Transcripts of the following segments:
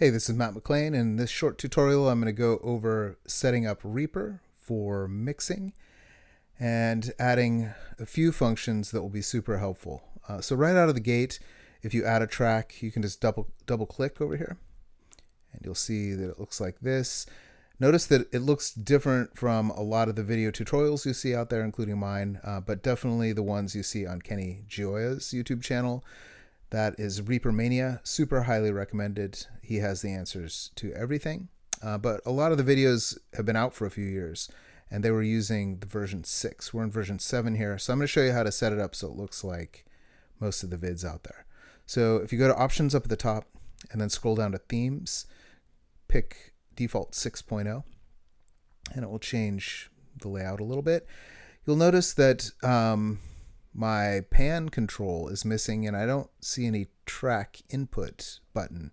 Hey, this is Matt McLean. In this short tutorial, I'm going to go over setting up Reaper for mixing and adding a few functions that will be super helpful. So right out of the gate, if you add a track, you can just double click over here and you'll see that it looks like this. Notice that it looks different from a lot of the video tutorials you see out there, including mine, but definitely the ones you see on Kenny Gioia's YouTube channel. That is Reaper Mania, super highly recommended. He has the answers to everything. But a lot of the videos have been out for a few years and they were using the version 6. We're in version 7 here. So I'm going to show you how to set it up so it looks like most of the vids out there. So if you go to options up at the top and then scroll down to themes, pick default 6.0 and it will change the layout a little bit. You'll notice that my pan control is missing and I don't see any track input button.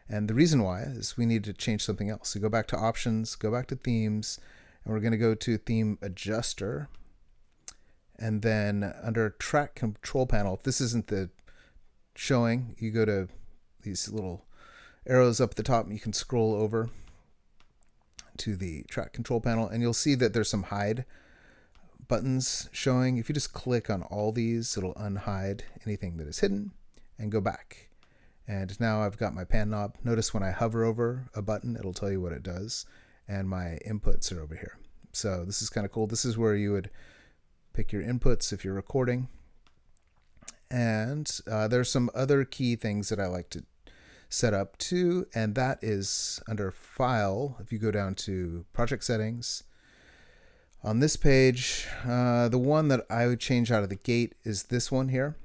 And the reason why is we need to change something else. So go back to options, go back to themes, and we're going to go to theme adjuster. And then under track control panel, if this isn't the showing, you go to these little arrows up at the top and you can scroll over to the track control panel and you'll see that there's some hide buttons showing. If you just click on all these, it'll unhide anything that is hidden and go back. And now I've got my pan knob. Notice when I hover over a button, it'll tell you what it does. And my inputs are over here. So this is kind of cool. This is where you would pick your inputs if you're recording. And there's some other key things that I like to set up too. And that is under File. If you go down to Project Settings, on this page, the one that I would change out of the gate is this one here.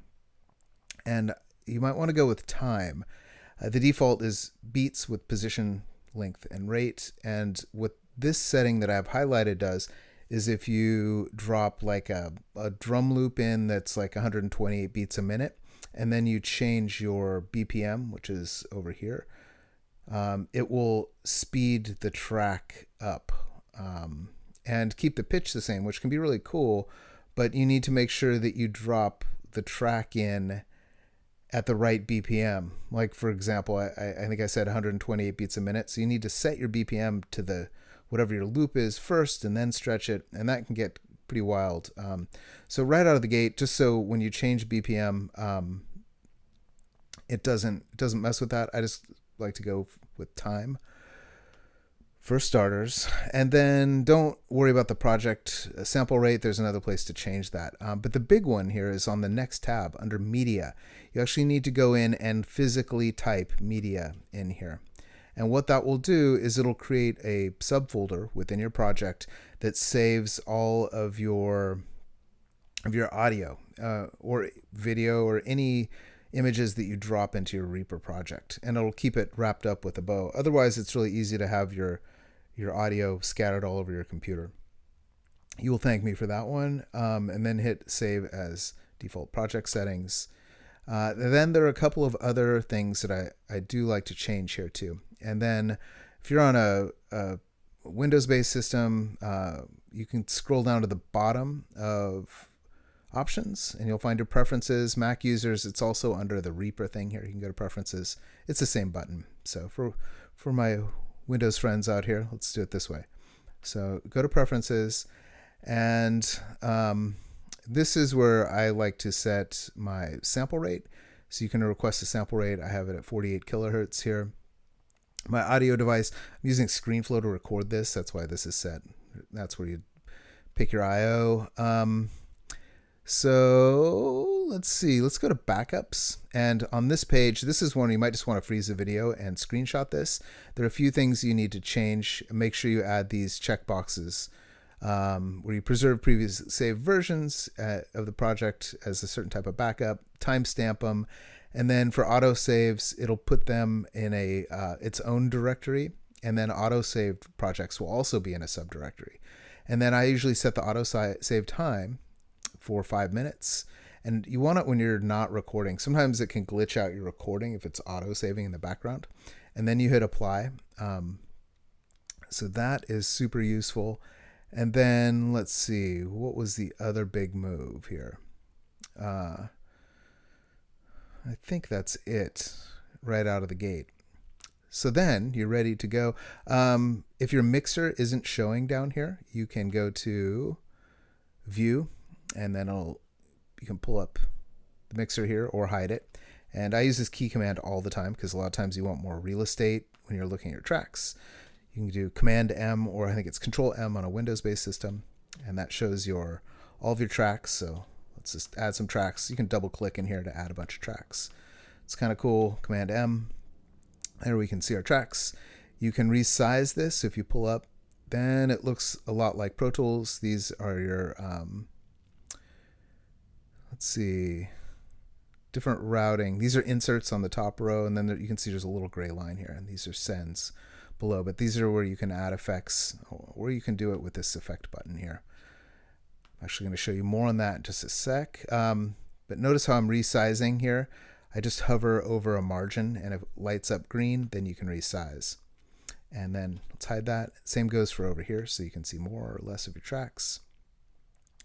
And you might want to go with time. The default is beats with position, length, and rate. And what this setting that I've highlighted does is if you drop like a drum loop in that's like 128 beats a minute, and then you change your BPM, which is over here, it will speed the track up. And keep the pitch the same, which can be really cool, but you need to make sure that you drop the track in at the right BPM. Like for example, I think I said 128 beats a minute, so you need to set your BPM to the whatever your loop is first and then stretch it, and that can get pretty wild. So right out of the gate, just so when you change BPM, it doesn't mess with that. I just like to go with time for starters, and then don't worry about the project sample rate. There's another place to change that. But the big one here is on the next tab under media. You actually need to go in and physically type media in here. And what that will do is it'll create a subfolder within your project that saves all of your audio or video or any images that you drop into your Reaper project, and it'll keep it wrapped up with a bow. Otherwise, it's really easy to have your audio scattered all over your computer. You will thank me for that one, and then hit save as default project settings. Then there are a couple of other things that I do like to change here too. And then if you're on a Windows-based system, you can scroll down to the bottom of options and you'll find your preferences. Mac users, it's also under the Reaper thing here. You can go to preferences. It's the same button. So for my Windows friends out here, let's do it this way. So go to preferences, and this is where I like to set my sample rate. So you can request a sample rate. I have it at 48 kilohertz here. My audio device, I'm using ScreenFlow to record this. That's why this is set. That's where you pick your IO. So let's see, let's go to backups. And on this page, this is one you might just want to freeze the video and screenshot this. There are a few things you need to change. Make sure you add these checkboxes where you preserve previous saved versions of the project as a certain type of backup, timestamp them, and then for autosaves, it'll put them in its own directory, and then autosaved projects will also be in a subdirectory. And then I usually set the autosave time for 5 minutes, and you want it when you're not recording. Sometimes it can glitch out your recording if it's auto saving in the background, and then you hit apply. So that is super useful. And then let's see, what was the other big move here? I think that's it right out of the gate. So then you're ready to go. If your mixer isn't showing down here, you can go to View, and then you can pull up the mixer here or hide it. And I use this key command all the time because a lot of times you want more real estate when you're looking at your tracks. You can do Command M, or I think it's Control M on a Windows-based system, and that shows all of your tracks. So let's just add some tracks. You can double click in here to add a bunch of tracks. It's kind of cool. Command M. There we can see our tracks. You can resize this. If you pull up, then it looks a lot like Pro Tools. These are your, let's see, different routing. These are inserts on the top row, and then you can see there's a little gray line here, and these are sends below. But these are where you can add effects, or you can do it with this effect button here. I'm actually going to show you more on that in just a sec. But notice how I'm resizing here. I just hover over a margin, and if it lights up green, then you can resize. And then let's hide that. Same goes for over here, so you can see more or less of your tracks,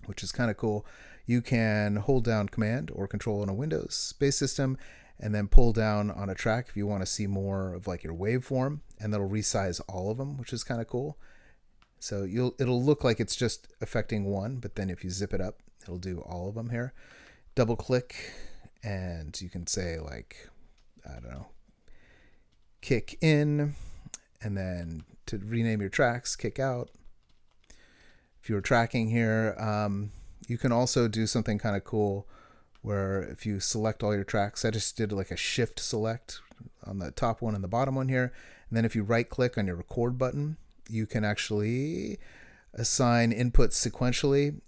which is kind of cool. You can hold down Command or Control on a Windows-based system, and then pull down on a track if you want to see more of like your waveform, and that'll resize all of them, which is kind of cool. So it'll look like it's just affecting one, but then if you zip it up, it'll do all of them here. Double click, and you can say like, I don't know, kick in, and then to rename your tracks, kick out. If you were tracking here, you can also do something kind of cool where if you select all your tracks, I just did like a shift select on the top one and the bottom one here. And then if you right click on your record button, you can actually assign inputs sequentially.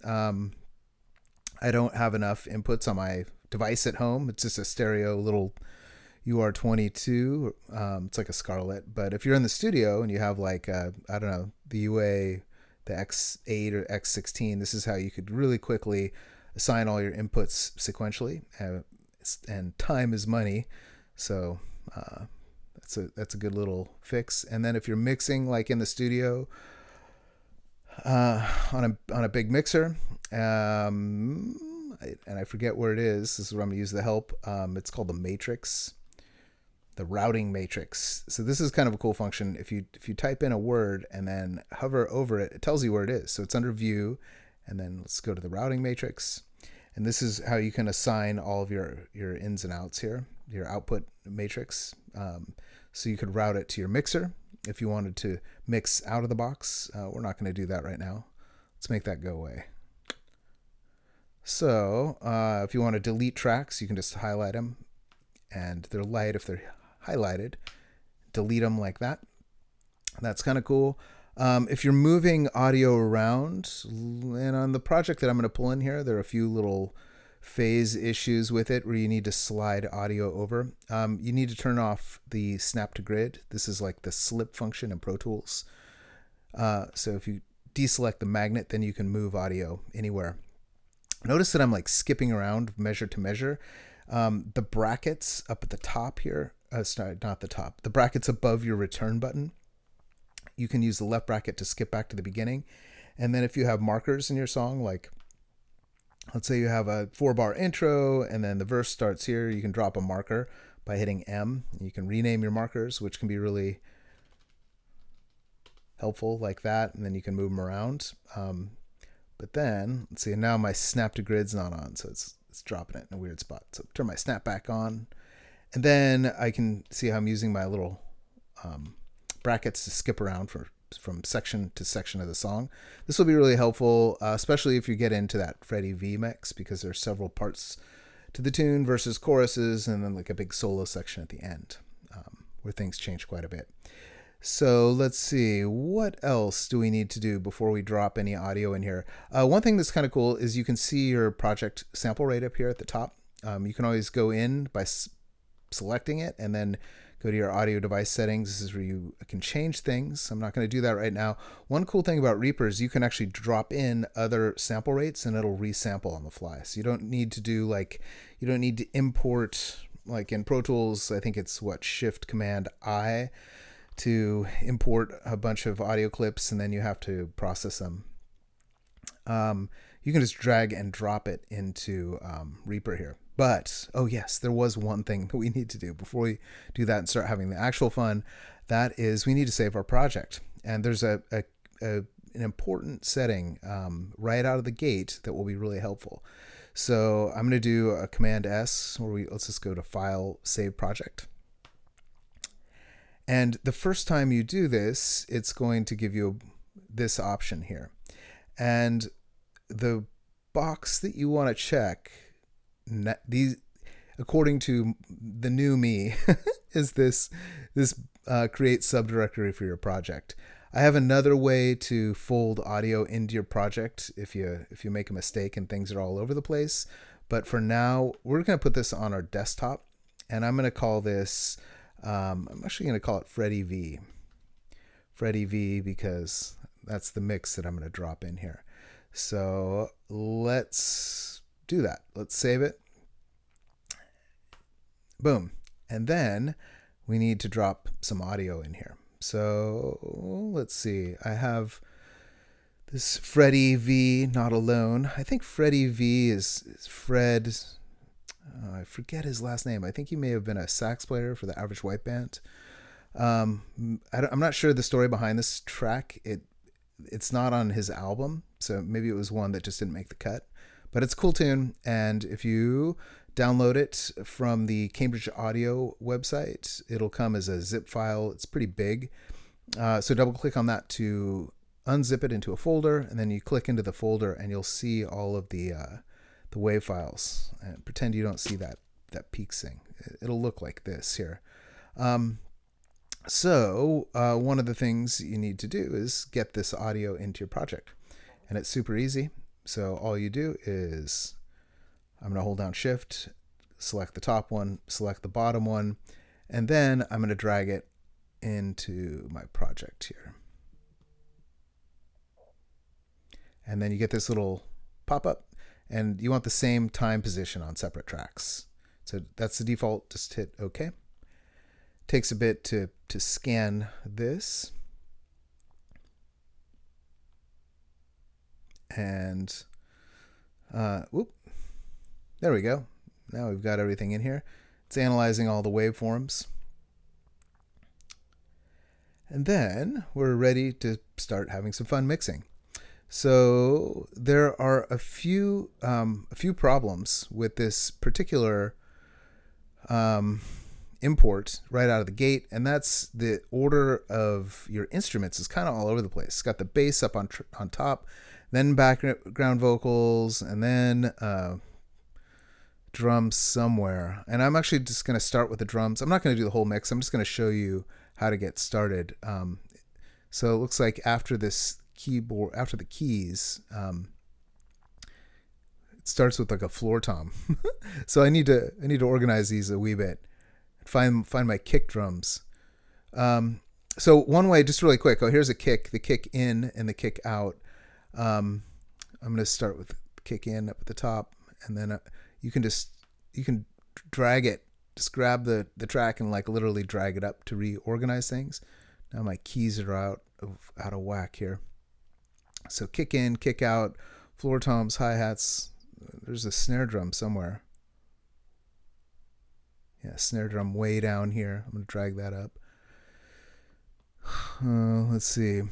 I don't have enough inputs on my device at home. It's just a stereo little UR22. It's like a Scarlett. But if you're in the studio and you have like, I don't know, the UA, the X8 or X16, this is how you could really quickly assign all your inputs sequentially. And time is money. So that's a good little fix. And then if you're mixing like in the studio on a big mixer, and I forget where it is. This is where I'm going to use the help. It's called the matrix, the routing matrix. So this is kind of a cool function. If you type in a word and then hover over it, it tells you where it is. So it's under View, and then let's go to the routing matrix. And this is how you can assign all of your ins and outs here, your output matrix. So you could route it to your mixer if you wanted to mix out of the box. We're not going to do that right now. Let's make that go away. So if you want to delete tracks, you can just highlight them, and they're light if they're highlighted. Delete them like that. That's kind of cool. If you're moving audio around, and on the project that I'm going to pull in here, there are a few little phase issues with it where you need to slide audio over. You need to turn off the snap to grid. This is like the slip function in Pro Tools. So if you deselect the magnet, then you can move audio anywhere. Notice that I'm like skipping around measure to measure. The brackets up at the top here, sorry, not the top, the brackets above your return button, you can use the left bracket to skip back to the beginning. And then if you have markers in your song, like let's say you have a 4-bar intro and then the verse starts here, you can drop a marker by hitting M. You can rename your markers, which can be really helpful like that. And then you can move them around. But then let's see, now my snap to grid's not on. So it's dropping it in a weird spot. So turn my snap back on. And then I can see how I'm using my little brackets to skip around from section to section of the song. This will be really helpful, especially if you get into that Freddie V mix, because there's several parts to the tune versus choruses, and then like a big solo section at the end, where things change quite a bit. So let's see, what else do we need to do before we drop any audio in here? One thing that's kind of cool is you can see your project sample rate up here at the top. You can always go in by selecting it and then go to your audio device settings. This is where you can change things. I'm not going to do that right now. One cool thing about Reaper is you can actually drop in other sample rates and it'll resample on the fly. So you don't need to do you don't need to import, like in Pro Tools, I think it's Shift Command I to import a bunch of audio clips, and then you have to process them. You can just drag and drop it into Reaper here. But, oh yes, there was one thing that we need to do before we do that and start having the actual fun. That is, we need to save our project. And there's an important setting right out of the gate that will be really helpful. So I'm going to do a Command S, where let's just go to File, Save Project. And the first time you do this, it's going to give you this option here. And the box that you want to check, according to the new me, is this create subdirectory for your project. I have another way to fold audio into your project if you make a mistake and things are all over the place. But for now, we're going to put this on our desktop, and I'm going to call this, I'm actually going to call it Freddy V. Freddy V, because that's the mix that I'm going to drop in here. So let's do that. Let's save it. Boom. And then we need to drop some audio in here. So let's see. I have this Freddy V, Not Alone. I think Freddy V is Fred. I forget his last name. I think he may have been a sax player for the Average White Band. I'm not sure the story behind this track. It's not on his album, so maybe it was one that just didn't make the cut. But it's a cool tune, and if you download it from the Cambridge Audio website, it'll come as a zip file. It's pretty big. So double click on that to unzip it into a folder, and then you click into the folder and you'll see all of the WAV files. And pretend you don't see that peaks thing. It'll look like this here. So one of the things you need to do is get this audio into your project, and it's super easy. So all you do is, I'm going to hold down Shift, select the top one, select the bottom one, and then I'm going to drag it into my project here. And then you get this little pop-up, and you want the same time position on separate tracks. So that's the default. Just hit OK. Takes a bit to scan this. And whoop. There we go. Now we've got everything in here. It's analyzing all the waveforms. And then we're ready to start having some fun mixing. So there are a few problems with this particular import right out of the gate, and that's the order of your instruments is kind of all over the place. It's got the bass up on top, then background vocals, and then drums somewhere. And I'm actually just going to start with the drums. I'm not going to do the whole mix. I'm just going to show you how to get started. So it looks like after this keyboard, after the keys, it starts with like a floor tom. So I need to organize these a wee bit. Find my kick drums. So one way, just really quick. Oh, here's a kick. The kick in and the kick out. I'm going to start with kick in up at the top, and then you can drag it. Just grab the track and like literally drag it up to reorganize things. Now my keys are out of whack here. So kick in, kick out, floor toms, hi-hats. There's a snare drum somewhere. Yeah, snare drum way down here. I'm going to drag that up. Let's see.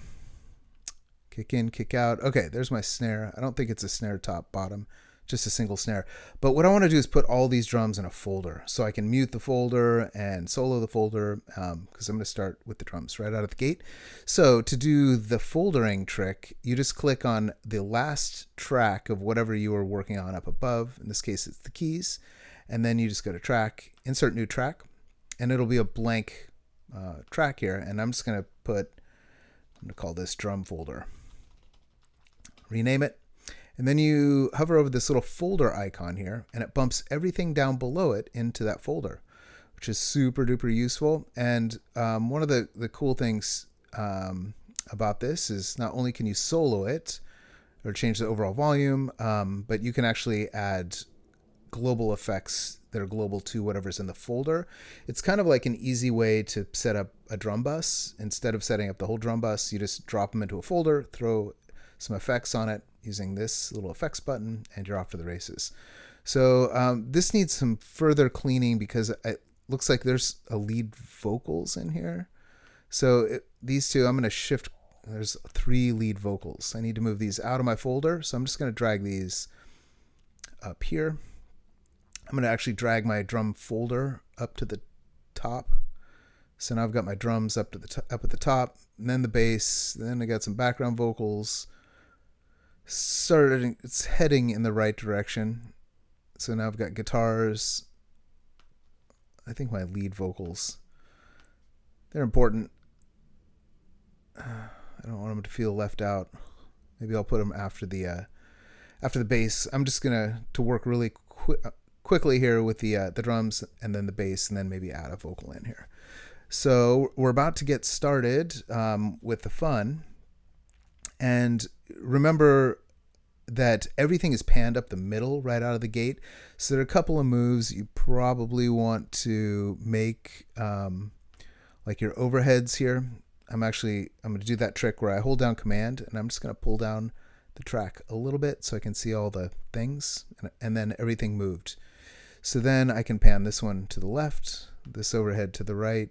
Kick in, kick out. Okay, there's my snare. I don't think it's a snare top, bottom, just a single snare. But what I want to do is put all these drums in a folder, so I can mute the folder and solo the folder, because I'm going to start with the drums right out of the gate. So to do the foldering trick, you just click on the last track of whatever you were working on up above. In this case, it's the keys. And then you just go to track, insert new track, and it'll be a blank track here. And I'm just going to call this drum folder. Rename it. And then you hover over this little folder icon here, and it bumps everything down below it into that folder, which is super duper useful. And one of the cool things about this is not only can you solo it or change the overall volume, but you can actually add global effects that are global to whatever's in the folder. It's kind of like an easy way to set up a drum bus. Instead of setting up the whole drum bus, you just drop them into a folder, throw some effects on it using this little effects button, and you're off to the races. So this needs some further cleaning because it looks like there's a lead vocals in here. So these two, I'm going to shift. There's 3 lead vocals. I need to move these out of my folder. So I'm just going to drag these up here. I'm going to actually drag my drum folder up to the top. So now I've got my drums up at the top, and then the bass. Then I got some background vocals. It's heading in the right direction. So now I've got guitars. I think my lead vocals, they're important. I don't want them to feel left out. Maybe I'll put them after the bass. I'm just gonna work really quickly here with the drums and then the bass, and then maybe add a vocal in here. So we're about to get started with the fun. And remember that everything is panned up the middle right out of the gate. So there are a couple of moves you probably want to make, like your overheads here. I'm going to do that trick where I hold down Command, and I'm just going to pull down the track a little bit so I can see all the things, and then everything moved. So then I can pan this one to the left, this overhead to the right.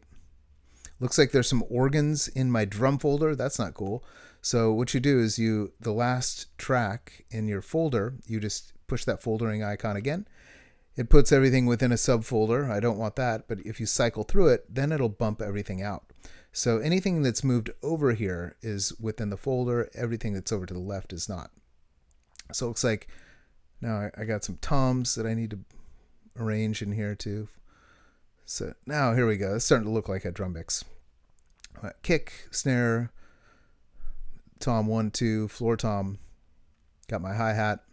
Looks like there's some organs in my drum folder. That's not cool. So what you do is the last track in your folder, you just push that foldering icon again. It puts everything within a subfolder. I don't want that, but if you cycle through it, then it'll bump everything out. So anything that's moved over here is within the folder. Everything that's over to the left is not. So it looks like now I got some toms that I need to arrange in here too. So now here we go. It's starting to look like a drum mix. Kick, snare, tom 1, 2, floor tom. Got my hi-hat.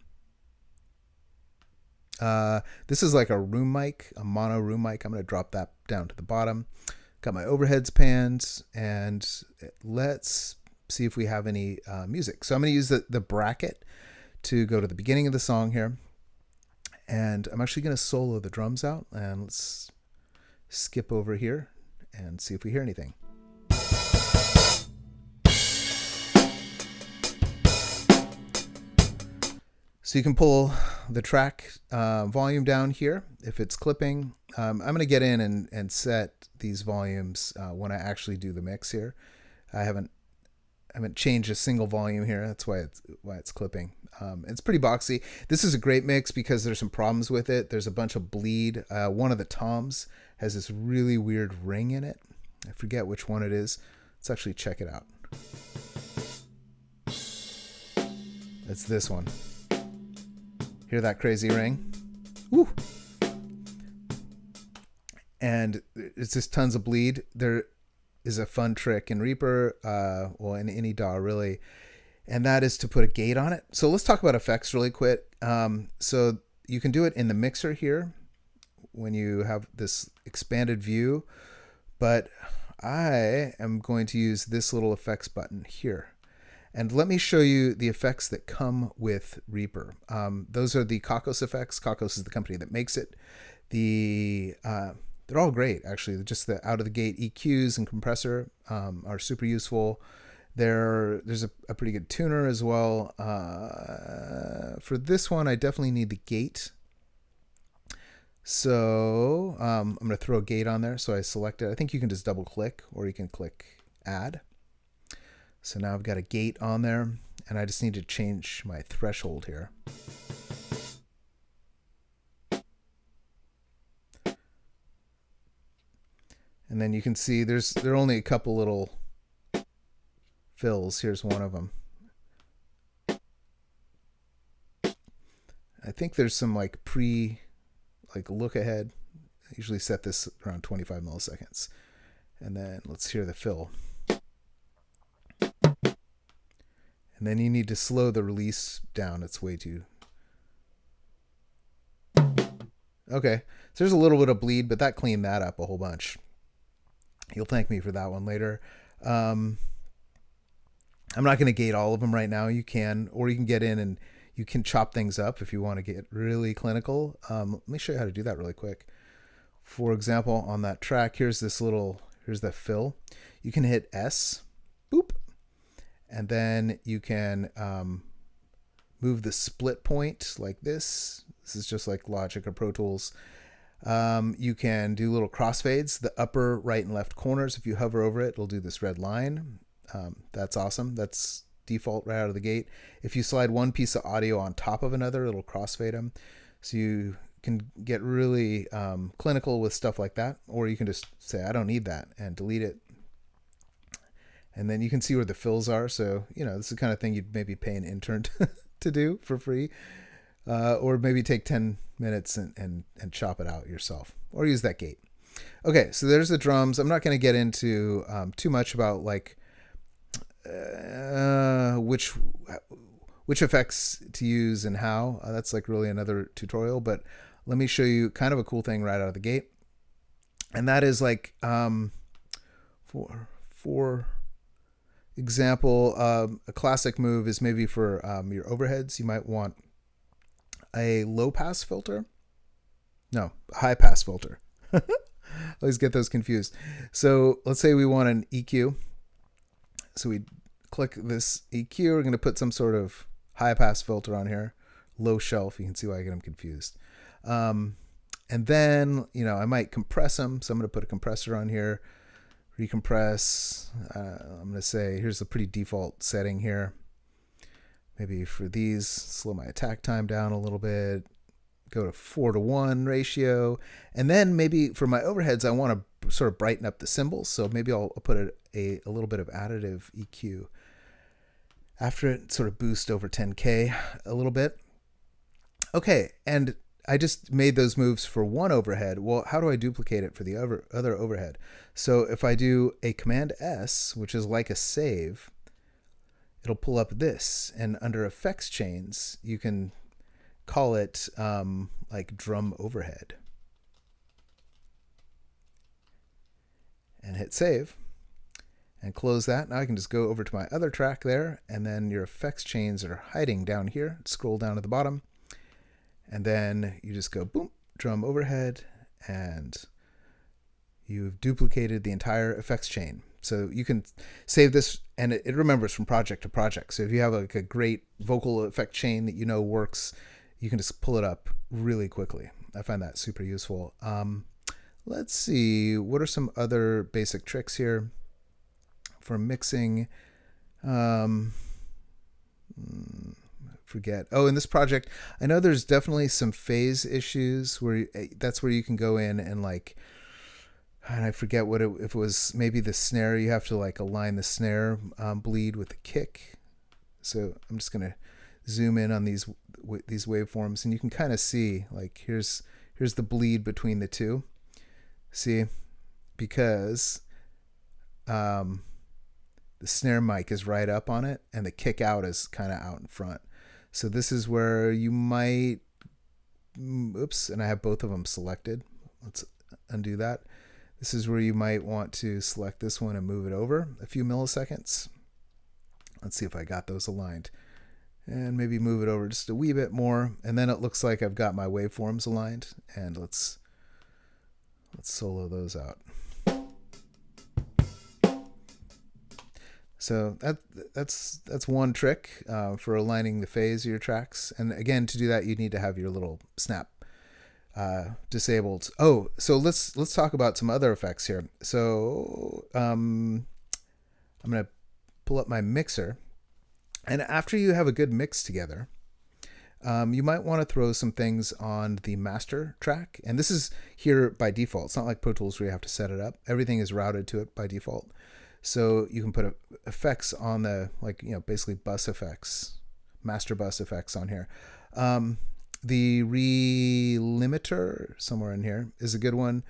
This is like a room mic, a mono room mic. I'm going to drop that down to the bottom. Got my overheads panned, and let's see if we have any music. So I'm going to use the bracket to go to the beginning of the song here. And I'm actually going to solo the drums out, and let's skip over here and see if we hear anything. So you can pull the track volume down here if it's clipping. I'm going to get in and set these volumes when I actually do the mix here. I haven't changed a single volume here. That's why it's clipping. It's pretty boxy. This is a great mix because there's some problems with it. There's a bunch of bleed. One of the toms has this really weird ring in it. I forget which one it is. Let's actually check it out. It's this one. Hear that crazy ring? Woo! And it's just tons of bleed. There is a fun trick in Reaper, in any DAW really, and that is to put a gate on it. So let's talk about effects really quick. So you can do it in the mixer here when you have this expanded view, but I am going to use this little effects button here. And let me show you the effects that come with Reaper. Those are the Kakos effects. Kakos is the company that makes it. They're all great, actually. Just the out-of-the-gate EQs and compressor are super useful. There's a pretty good tuner as well. For this one, I definitely need the gate. So I'm going to throw a gate on there. So I select it. I think you can just double-click, or you can click Add. So now I've got a gate on there, and I just need to change my threshold here. And then you can see there are only a couple little fills. Here's one of them. I think there's some like look ahead. I usually set this around 25 milliseconds. And then let's hear the fill. And then you need to slow the release down. It's way too... Okay, so there's a little bit of bleed, but that cleaned that up a whole bunch. You'll thank me for that one later. I'm not going to gate all of them right now. You can, or you can get in and you can chop things up if you want to get really clinical. Let me show you how to do that really quick. For example, on that track, here's the fill. You can hit S, boop, and then you can move the split point like this. This is just like Logic or Pro Tools. You can do little crossfades, the upper right and left corners. If you hover over it, it'll do this red line. That's awesome. That's default right out of the gate. If you slide one piece of audio on top of another, it'll crossfade them. So you can get really clinical with stuff like that, or you can just say, I don't need that, and delete it. And then you can see where the fills are. So, this is the kind of thing you'd maybe pay an intern to do for free. Or maybe take 10 minutes and chop it out yourself, or use that gate. Okay, so there's the drums. I'm not going to get into too much about like which effects to use and how. That's like really another tutorial, but let me show you kind of a cool thing right out of the gate. And that is like, for example, a classic move is maybe for your overheads. You might want a low pass filter. No, a high pass filter. Always get those confused. So let's say we want an EQ. So we click this EQ. We're going to put some sort of high pass filter on here. Low shelf. You can see why I get them confused. And then, I might compress them. So I'm going to put a compressor on here. Recompress. I'm going to say, here's a pretty default setting here. Maybe for these, slow my attack time down a little bit, go to 4:1 ratio. And then maybe for my overheads, I want to sort of brighten up the cymbals. So maybe I'll put a little bit of additive EQ after it, sort of boost over 10K a little bit. Okay, and I just made those moves for one overhead. Well, how do I duplicate it for the other overhead? So if I do a Command S, which is like a save, it'll pull up this, and under effects chains, you can call it like drum overhead. And hit save and close that. Now I can just go over to my other track there, and then your effects chains are hiding down here. Scroll down to the bottom, and then you just go boom, drum overhead, and you've duplicated the entire effects chain. So you can save this, and it remembers from project to project. So if you have like a great vocal effect chain that works, you can just pull it up really quickly. I find that super useful. Let's see, what are some other basic tricks here for mixing? Forget. Oh, in this project, I know there's definitely some phase issues that's where you can go in and like, and I forget if it was maybe the snare. You have to like align the snare bleed with the kick. So I'm just gonna zoom in on these waveforms, and you can kind of see like here's the bleed between the two. See, because the snare mic is right up on it, and the kick out is kind of out in front. So this is where you might, oops, and I have both of them selected. Let's undo that. This is where you might want to select this one and move it over a few milliseconds. Let's see if I got those aligned. And maybe move it over just a wee bit more. And then it looks like I've got my waveforms aligned. And let's solo those out. So that's one trick for aligning the phase of your tracks. And again, to do that, you need to have your little snap disabled. Oh, so let's talk about some other effects here. So I'm going to pull up my mixer, and after you have a good mix together, you might want to throw some things on the master track. And this is here by default. It's not like Pro Tools where you have to set it up. Everything is routed to it by default. So you can put effects on the, like, basically bus effects, master bus effects on here. The relimiter somewhere in here is a good one.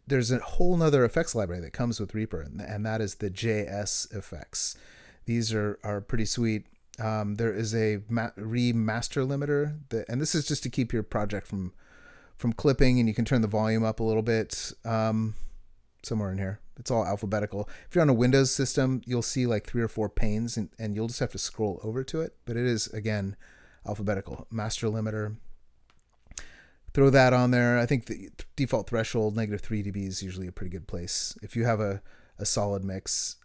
There's a whole nother effects library that comes with Reaper, and that is the JS effects. These are pretty sweet. There is a remaster limiter, and this is just to keep your project from clipping, and you can turn the volume up a little bit. Somewhere in here. It's all alphabetical. If you're on a Windows system, you'll see like 3 or 4 panes, and you'll just have to scroll over to it. But it is, again, alphabetical. Master limiter. Throw that on there. I think the default threshold, -3 dB, is usually a pretty good place if you have a solid mix.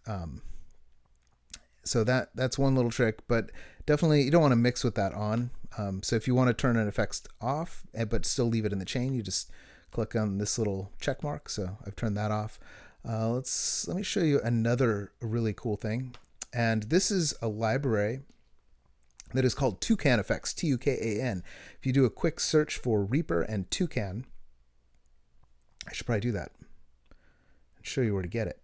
So that's one little trick, but definitely you don't want to mix with that on. So if you want to turn an effects off, but still leave it in the chain, you just click on this little check mark. So I've turned that off. Let me show you another really cool thing. And this is a library that is called Tukan Effects, Tukan. If you do a quick search for Reaper and Tukan, I should probably do that and show you where to get it.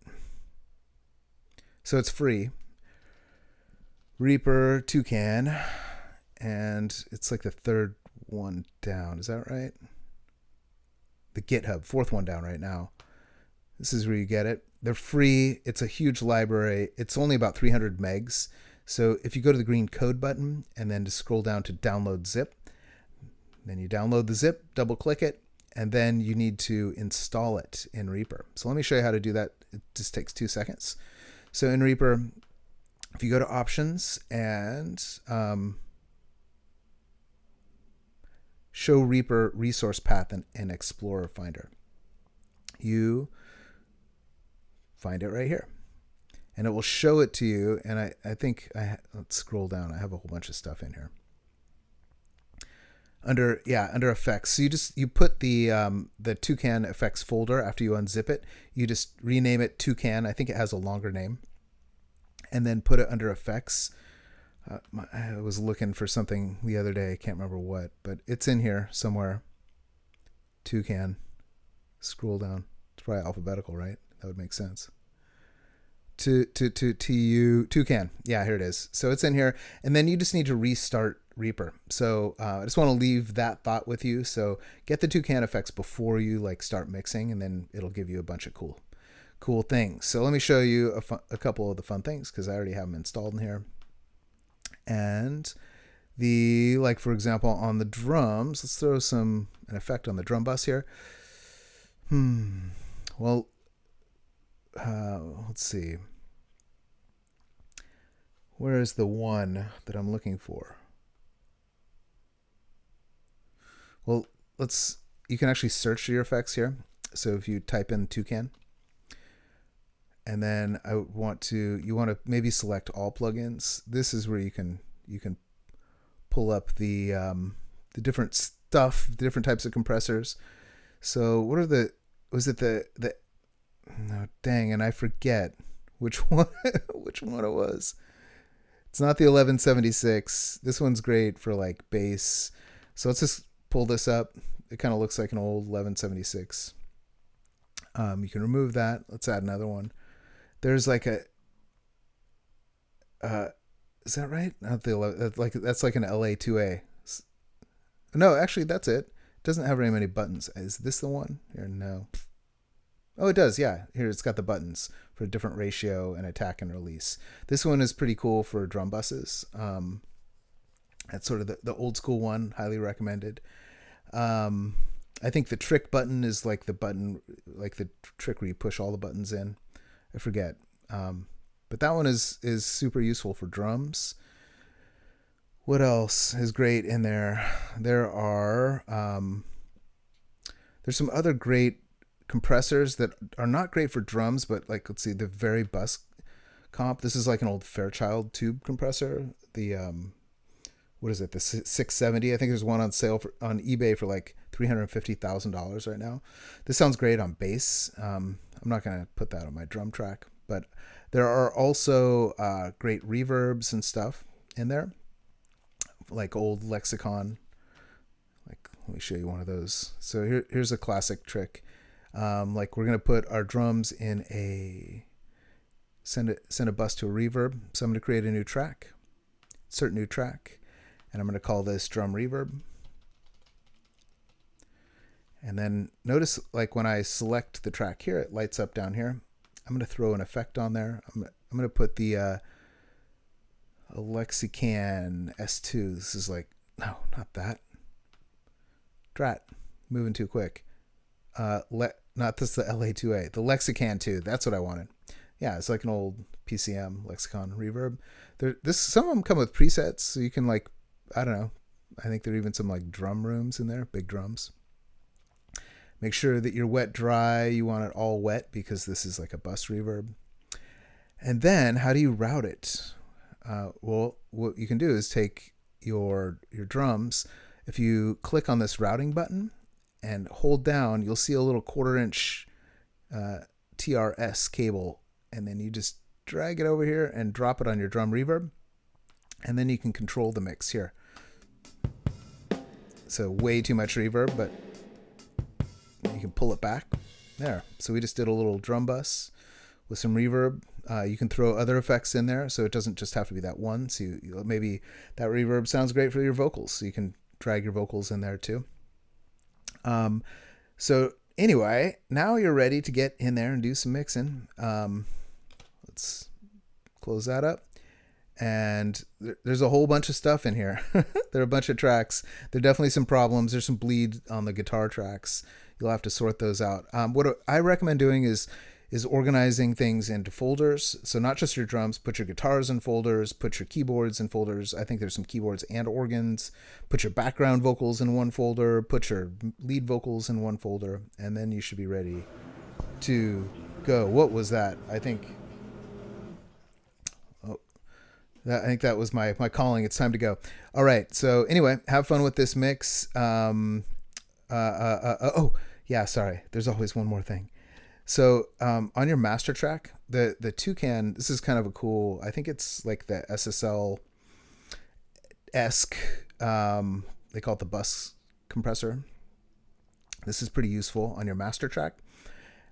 So it's free. Reaper, Tukan, and it's like the third one down. Is that right? The GitHub, fourth one down right now. This is where you get it. They're free. It's a huge library. It's only about 300 megs. So if you go to the green code button and then just scroll down to download zip, then you download the zip, double click it, and then you need to install it in Reaper. So let me show you how to do that. It just takes 2 seconds. So in Reaper, if you go to options and show Reaper resource path and Explorer Finder, you find it right here. And it will show it to you. And I think, let's scroll down. I have a whole bunch of stuff in here. Under effects. So you put the Tukan effects folder after you unzip it. You just rename it Tukan. I think it has a longer name. And then put it under effects. I was looking for something the other day. I can't remember what, but it's in here somewhere. Tukan. Scroll down. It's probably alphabetical, right? That would make sense. Tukan. Yeah, here it is. So it's in here. And then you just need to restart Reaper. So I just want to leave that thought with you. So get the Tukan effects before you start mixing, and then it'll give you a bunch of cool things. So let me show you a couple of the fun things, because I already have them installed in here. And for example, on the drums, let's throw an effect on the drum bus here. Well, let's see. Where is the one that I'm looking for? Well, you can actually search your effects here. So if you type in Tukan, and then you want to maybe select all plugins. This is where you can pull up the different stuff, the different types of compressors. So what are no, dang, and I forget which one it was. It's not the 1176. This one's great for bass. So let's just pull this up. It kind of looks like an old 1176. You can remove that. Let's add another one. There's is that right? Not the that's like an LA2A. No, actually that's it. It doesn't have very many buttons. Is this the one? Here, no. Oh, it does. Yeah. Here it's got the buttons for a different ratio and attack and release. This one is pretty cool for drum buses. That's sort of the old school one. Highly recommended. I think the trick button is the button, the trick where you push all the buttons in. I forget. But that one is super useful for drums. What else is great in there? There's some other great compressors that are not great for drums, but let's see, the very bus comp. This is an old Fairchild tube compressor. The what is it? The 670. I think there's one on sale on eBay for $350,000 right now. This sounds great on bass. I'm not going to put that on my drum track, but there are also great reverbs and stuff in there, like old Lexicon. Let me show you one of those. So here's a classic trick. We're going to put our drums in send a bus to a reverb. So I'm going to create a new track, insert new track, and I'm going to call this drum reverb. And then notice when I select the track here, it lights up down here. I'm going to throw an effect on there. I'm going to put the Lexicon S2. This is no, not that. Drat, moving too quick. Not this, the LA2A, the Lexicon 2. That's what I wanted. Yeah, it's like an old PCM Lexicon reverb. Some of them come with presets, so you can I don't know. I think there are even some drum rooms in there, big drums. Make sure that you're wet dry. You want it all wet because this is a bus reverb. And then how do you route it? Well, what you can do is take your drums, if you click on this routing button and hold down, you'll see a little 1/4" TRS cable, and then you just drag it over here and drop it on your drum reverb, and then you can control the mix here. So way too much reverb, but you can pull it back. There. So we just did a little drum bus with some reverb. You can throw other effects in there, so it doesn't just have to be that one. So maybe that reverb sounds great for your vocals, so you can drag your vocals in there too. So anyway, now you're ready to get in there and do some mixing. Let's close that up. And there's a whole bunch of stuff in here. There are a bunch of tracks. There are definitely some problems. There's some bleed on the guitar tracks. You'll have to sort those out. What I recommend doing is organizing things into folders. So not just your drums, put your guitars in folders, put your keyboards in folders. I think there's some keyboards and organs. Put your background vocals in one folder, put your lead vocals in one folder, and then you should be ready to go. What was that? I think that was my calling. It's time to go. All right. So anyway, have fun with this mix. Oh yeah, sorry. There's always one more thing. So on your master track, the Tukan, this is kind of a cool, I think it's like the SSL-esque, they call it the bus compressor. This is pretty useful on your master track.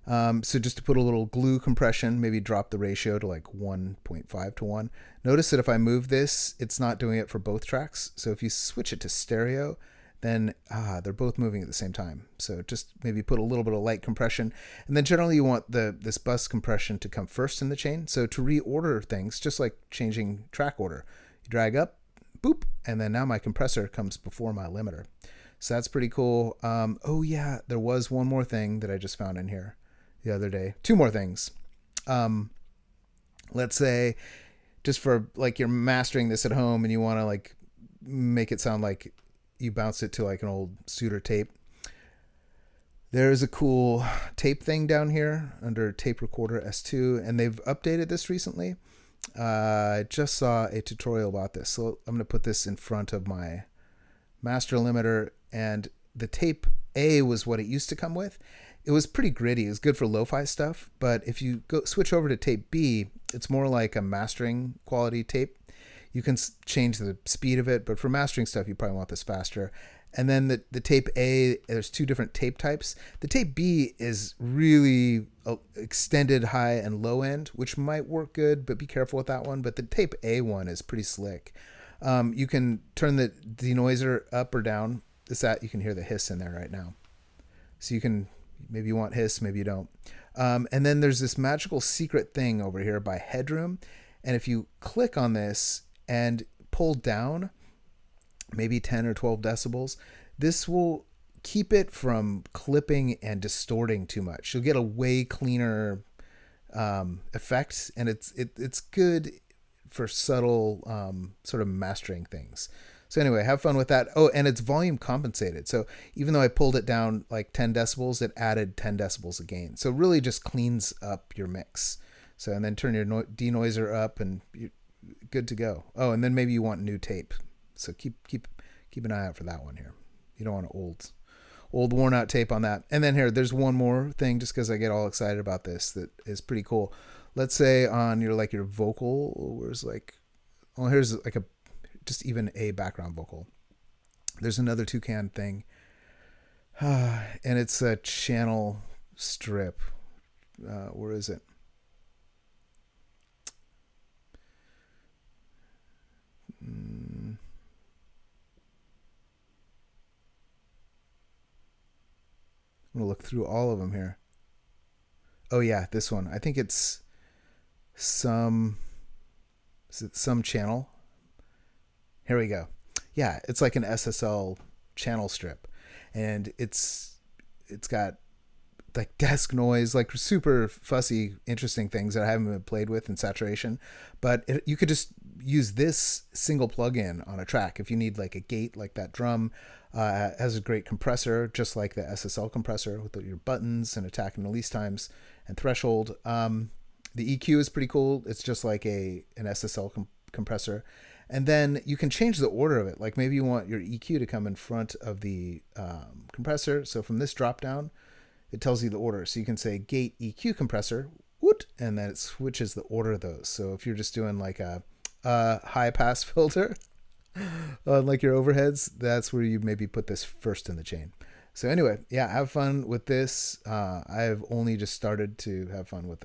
So just to put a little glue compression, maybe drop the ratio to like 1.5 to 1. Notice that if I move this, it's not doing it for both tracks. So if you switch it to stereo, then they're both moving at the same time. So just maybe put a little bit of light compression. And then generally you want this bus compression to come first in the chain. So to reorder things, just like changing track order, you drag up, boop, and then now my compressor comes before my limiter. So that's pretty cool. Oh yeah, there was one more thing that I just found in here the other day. Two more things. Let's say just for like you're mastering this at home and you want to like make it sound like you bounce it to like an old Studer tape. There's a cool tape thing down here under Tape Recorder S2, and they've updated this recently. I just saw a tutorial about this. So I'm going to put this in front of my master limiter, and the tape A was what it used to come with. It was pretty gritty. It was good for lo-fi stuff, but if you go switch over to tape B, it's more like a mastering quality tape. You can change the speed of it, but for mastering stuff, you probably want this faster. And then the tape A, there's two different tape types. The tape B is really extended high and low end, which might work good, but be careful with that one. But the tape A one is pretty slick. You can turn the denoiser up or down. You can hear the hiss in there right now. So you can, maybe you want hiss, maybe you don't. And then there's this magical secret thing over here by Headroom. And if you click on this and pull down maybe 10 or 12 decibels, this will keep it from clipping and distorting too much. You'll get a way cleaner effect, and it's good for subtle sort of mastering things. So anyway, have fun with that. Oh, and it's volume compensated. So even though I pulled it down like 10 decibels, it added 10 decibels of gain. So it really just cleans up your mix. So, and then turn your denoiser up and you're good to go. Oh, and then maybe you want new tape. So keep an eye out for that one here. You don't want an old worn out tape on that. And then here, there's one more thing just because I get all excited about this that is pretty cool. Let's say on your vocal, here's like just even a background vocal. There's another Tukan thing. And it's a channel strip. Where is it? I'm going to look through all of them here. Oh yeah, this one. I think it's some channel. Here we go. Yeah, it's like an SSL channel strip. And it's got like desk noise, like super fussy, interesting things that I haven't been played with in saturation. But you could just use this single plugin on a track if you need like a gate like that drum. Has a great compressor, just like the SSL compressor with your buttons and attack and release times and threshold. The EQ is pretty cool. It's just like an SSL compressor. And then you can change the order of it. Like maybe you want your EQ to come in front of the compressor. So from this drop down, it tells you the order. So you can say gate EQ compressor, whoot, and then it switches the order of those. So if you're just doing like a high pass filter on like your overheads, that's where you maybe put this first in the chain. So anyway, yeah, have fun with this. I've only just started to have fun with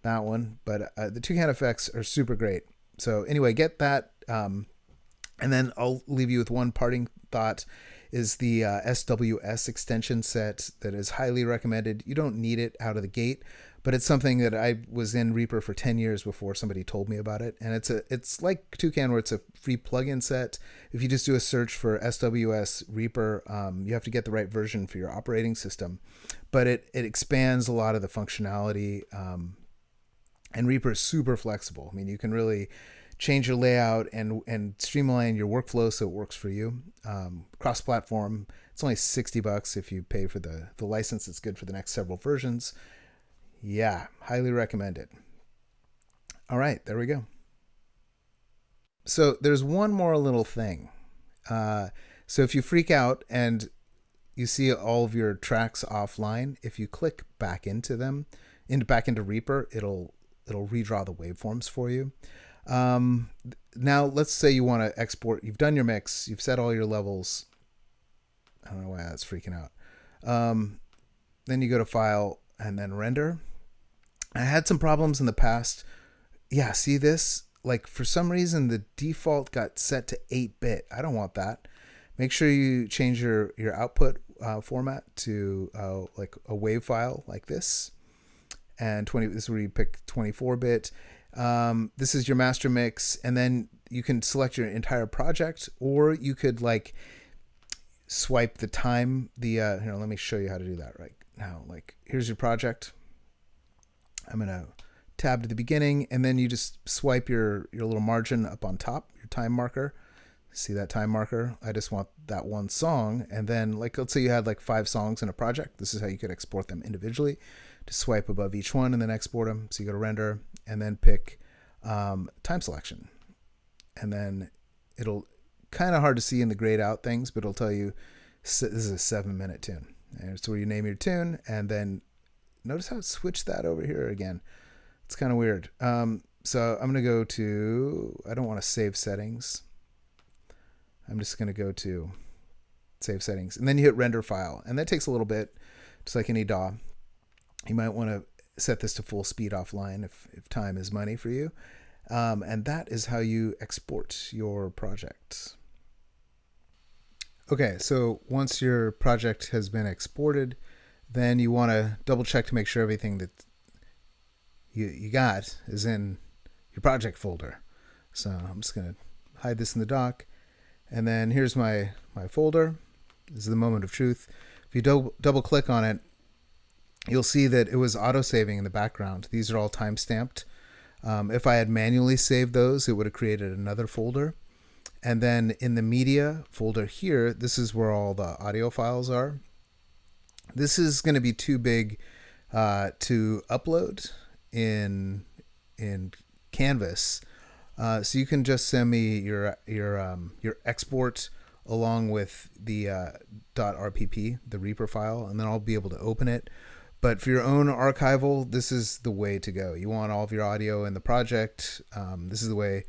that one, but the Tukan effects are super great. So anyway, get that. And then I'll leave you with one parting thought is the SWS extension set that is highly recommended. You don't need it out of the gate, but it's something that I was in Reaper for 10 years before somebody told me about it. And it's like Tukan where it's a free plugin set. If you just do a search for SWS Reaper, you have to get the right version for your operating system, but it expands a lot of the functionality. And Reaper is super flexible. I mean, you can really change your layout and streamline your workflow so it works for you. Cross-platform, it's only $60 if you pay for the license. It's good for the next several versions. Yeah, highly recommend it. All right, there we go. So there's one more little thing. So if you freak out and you see all of your tracks offline, if you click back into them, back into Reaper, it'll redraw the waveforms for you. Now let's say you want to export, you've done your mix, you've set all your levels. I don't know why that's freaking out. Then you go to file and then render. I had some problems in the past. Yeah, see this? Like for some reason the default got set to 8-bit. I don't want that. Make sure you change your output format to like a wave file like this. And this is where you pick 24-bit. This is your master mix, and then you can select your entire project, or you could like swipe the time. Here, let me show you how to do that right now. Like here's your project. I'm gonna tab to the beginning, and then you just swipe your little margin up on top, your time marker. See that time marker? I just want that one song, and then like let's say you had like 5 songs in a project. This is how you could export them individually. To swipe above each one and then export them. So you go to render and then pick time selection. And then it'll kind of hard to see in the grayed out things, but it'll tell you this is a 7-minute tune. And it's where you name your tune, and then notice how it switched that over here again. It's kind of weird. So I'm going to go to, I don't want to save settings. I'm just going to go to save settings, and then you hit render file, and that takes a little bit, just like any DAW. You might want to set this to full speed offline if time is money for you. And that is how you export your project. Okay, so once your project has been exported, then you want to double check to make sure everything that you got is in your project folder. So I'm just going to hide this in the dock. And then here's my folder. This is the moment of truth. If you double click on it, you'll see that it was auto-saving in the background. These are all time-stamped. If I had manually saved those, it would have created another folder. And then in the media folder here, this is where all the audio files are. This is going to be too big to upload in Canvas. So you can just send me your export along with the .rpp, the Reaper file, and then I'll be able to open it. But for your own archival, this is the way to go. You want all of your audio in the project. This is the way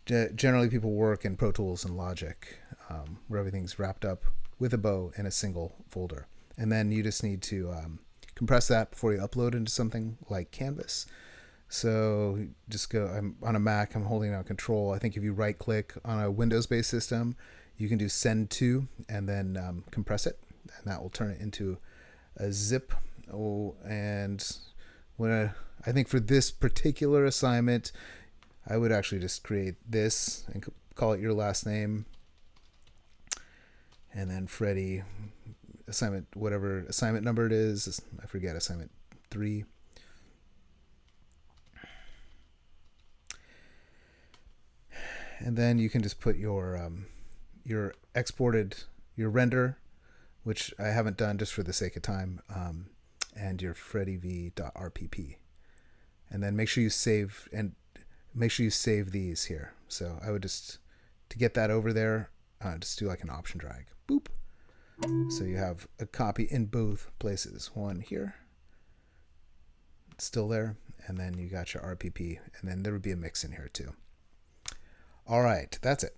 generally people work in Pro Tools and Logic, where everything's wrapped up with a bow in a single folder. And then you just need to compress that before you upload into something like Canvas. So just go, I'm on a Mac, I'm holding down Control. I think if you right click on a Windows-based system, you can do send to and then compress it, and that will turn it into a zip. And I think for this particular assignment, I would actually just create this and call it your last name, and then Freddie assignment, whatever assignment number it is, I forget, assignment 3. And then you can just put your exported, your render, which I haven't done just for the sake of time, and your freddyv.rpp. And then make sure you save, and make sure you save these here. So I would just, to get that over there, just do like an option drag. Boop. So you have a copy in both places. One here, it's still there, and then you got your RPP, and then there would be a mix in here too. All right, that's it.